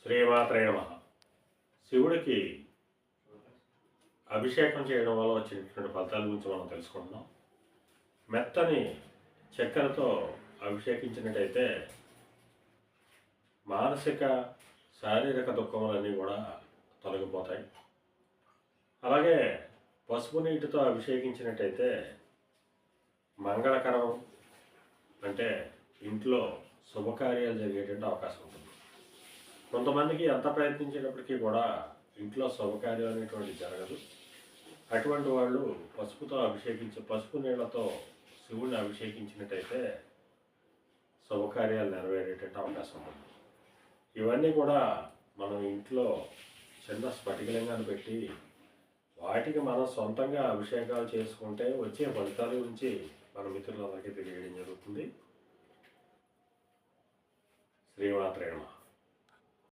శ్రీమాత్రే నమః. శివుడికి అభిషేకం చేయడం వల్ల వచ్చినటువంటి ఫలితాల గురించి మనం తెలుసుకుంటున్నాం. మెత్తని చక్కెరతో అభిషేకించినట్టయితే మానసిక శారీరక దుఃఖములన్నీ కూడా తొలగిపోతాయి. అలాగే పసుపు నీటితో అభిషేకించినట్టయితే మంగళకరం, అంటే ఇంట్లో శుభకార్యాలు జరిగేటువంటి అవకాశం ఉంటుంది. కొంతమందికి ఎంత ప్రయత్నించేటప్పటికీ కూడా ఇంట్లో శుభకార్యం అనేటువంటి జరగదు. అటువంటి వాళ్ళు పసుపు నీళ్లతో శివుడిని అభిషేకించినట్టయితే శుభకార్యాలు నెరవేరేటట్టు అవకాశం ఉంది. ఇవన్నీ కూడా మనం ఇంట్లో చిన్న స్ఫటికలింగాన్ని పెట్టి వాటికి మనం సొంతంగా అభిషేకాలు చేసుకుంటే వచ్చే ఫలితాల గురించి మన మిత్రులందరికీ తెలియడం జరుగుతుంది. శ్రీమాత్రే నమః.